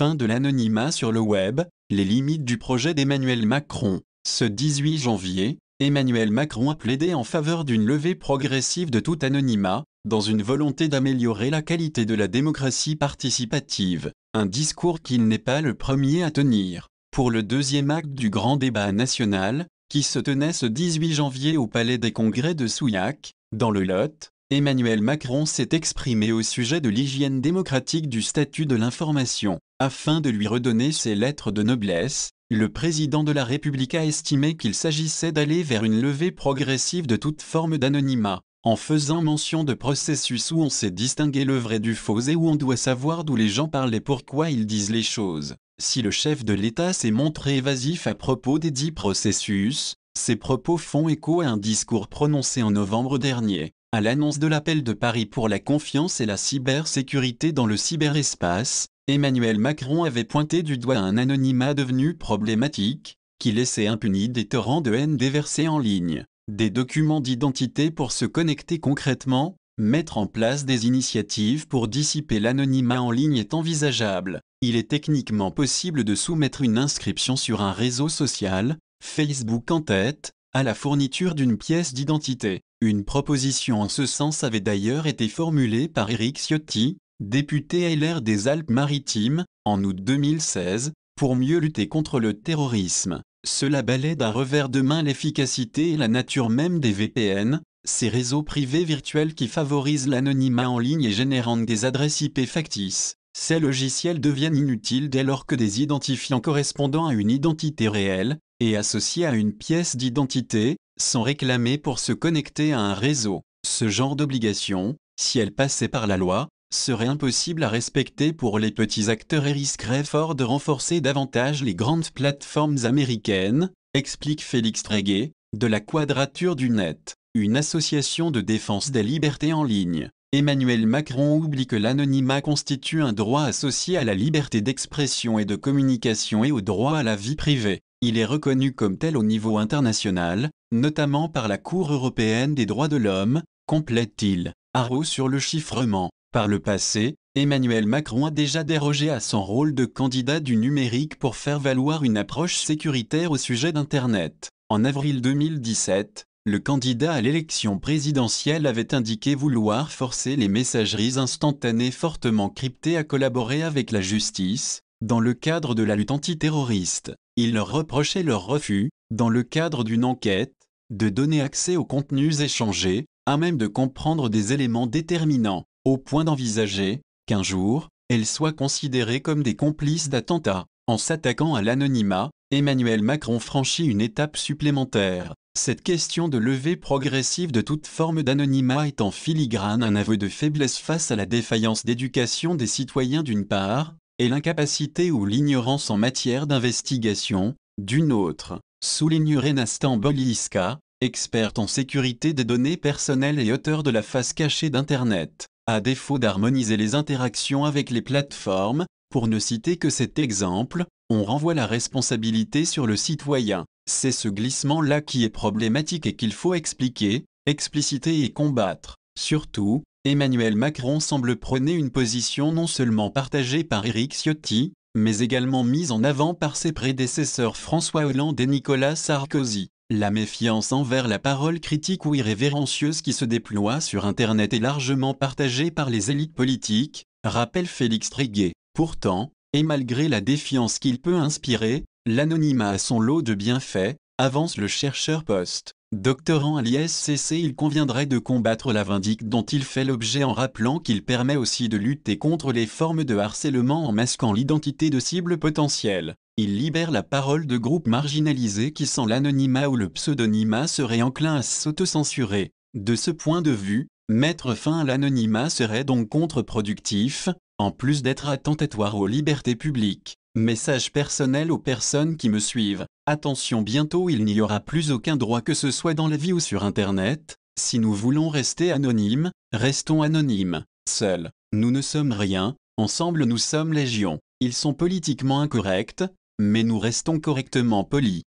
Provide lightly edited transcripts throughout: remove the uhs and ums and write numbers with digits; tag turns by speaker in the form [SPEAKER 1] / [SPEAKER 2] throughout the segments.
[SPEAKER 1] Fin de l'anonymat sur le web, les limites du projet d'Emmanuel Macron. Ce 18 janvier, Emmanuel Macron a plaidé en faveur d'une levée progressive de tout anonymat, dans une volonté d'améliorer la qualité de la démocratie participative, un discours qu'il n'est pas le premier à tenir. Pour le deuxième acte du grand débat national, qui se tenait ce 18 janvier au Palais des Congrès de Souillac, dans le Lot, Emmanuel Macron s'est exprimé au sujet de l'hygiène démocratique du statut de l'information. Afin de lui redonner ses lettres de noblesse, le président de la République a estimé qu'il s'agissait d'aller vers une levée progressive de toute forme d'anonymat, en faisant mention de processus où on sait distinguer le vrai du faux et où on doit savoir d'où les gens parlent et pourquoi ils disent les choses. Si le chef de l'État s'est montré évasif à propos des dits processus, ses propos font écho à un discours prononcé en novembre dernier, à l'annonce de l'appel de Paris pour la confiance et la cybersécurité dans le cyberespace. Emmanuel Macron avait pointé du doigt un anonymat devenu problématique, qui laissait impunis des torrents de haine déversés en ligne, des documents d'identité pour se connecter concrètement, mettre en place des initiatives pour dissiper l'anonymat en ligne est envisageable. Il est techniquement possible de soumettre une inscription sur un réseau social, Facebook en tête, à la fourniture d'une pièce d'identité. Une proposition en ce sens avait d'ailleurs été formulée par Éric Ciotti, député LR des Alpes-Maritimes, en août 2016, pour mieux lutter contre le terrorisme. Cela balaie d'un revers de main l'efficacité et la nature même des VPN, ces réseaux privés virtuels qui favorisent l'anonymat en ligne et générant des adresses IP factices. Ces logiciels deviennent inutiles dès lors que des identifiants correspondant à une identité réelle, et associés à une pièce d'identité, sont réclamés pour se connecter à un réseau. Ce genre d'obligation, si elle passait par la loi, serait impossible à respecter pour les petits acteurs et risquerait fort de renforcer davantage les grandes plateformes américaines, explique Félix Tréguet, de la Quadrature du Net, une association de défense des libertés en ligne. Emmanuel Macron oublie que l'anonymat constitue un droit associé à la liberté d'expression et de communication et au droit à la vie privée. Il est reconnu comme tel au niveau international, notamment par la Cour européenne des droits de l'homme, complète-t-il. Haro sur le chiffrement. Par le passé, Emmanuel Macron a déjà dérogé à son rôle de candidat du numérique pour faire valoir une approche sécuritaire au sujet d'Internet. En avril 2017, le candidat à l'élection présidentielle avait indiqué vouloir forcer les messageries instantanées fortement cryptées à collaborer avec la justice, dans le cadre de la lutte antiterroriste. Il leur reprochait leur refus, dans le cadre d'une enquête, de donner accès aux contenus échangés, à même de comprendre des éléments déterminants, au point d'envisager qu'un jour, elles soient considérées comme des complices d'attentats. En s'attaquant à l'anonymat, Emmanuel Macron franchit une étape supplémentaire. Cette question de levée progressive de toute forme d'anonymat est en filigrane un aveu de faiblesse face à la défaillance d'éducation des citoyens d'une part, et l'incapacité ou l'ignorance en matière d'investigation, d'une autre, souligne Rena Stamboliska, experte en sécurité des données personnelles et auteure de la face cachée d'Internet. À défaut d'harmoniser les interactions avec les plateformes, pour ne citer que cet exemple, on renvoie la responsabilité sur le citoyen. C'est ce glissement-là qui est problématique et qu'il faut expliquer, expliciter et combattre. Surtout, Emmanuel Macron semble prôner une position non seulement partagée par Éric Ciotti, mais également mise en avant par ses prédécesseurs François Hollande et Nicolas Sarkozy. La méfiance envers la parole critique ou irrévérencieuse qui se déploie sur Internet est largement partagée par les élites politiques, rappelle Félix Tréguet. Pourtant, et malgré la défiance qu'il peut inspirer, l'anonymat a son lot de bienfaits, avance le chercheur post-doctorant à l'ISCC. Il conviendrait de combattre la vindicte dont il fait l'objet en rappelant qu'il permet aussi de lutter contre les formes de harcèlement en masquant l'identité de cibles potentielles. Il libère la parole de groupes marginalisés qui sans l'anonymat ou le pseudonymat seraient enclins à s'autocensurer. De ce point de vue, mettre fin à l'anonymat serait donc contre-productif, en plus d'être attentatoire aux libertés publiques. Message personnel aux personnes qui me suivent. Attention, bientôt il n'y aura plus aucun droit que ce soit dans la vie ou sur Internet. Si nous voulons rester anonymes, restons anonymes. Seuls, nous ne sommes rien, ensemble nous sommes légion. Ils sont politiquement incorrects, mais nous restons correctement polis.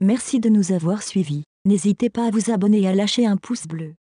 [SPEAKER 2] Merci de nous avoir suivis. N'hésitez pas à vous abonner et à lâcher un pouce bleu.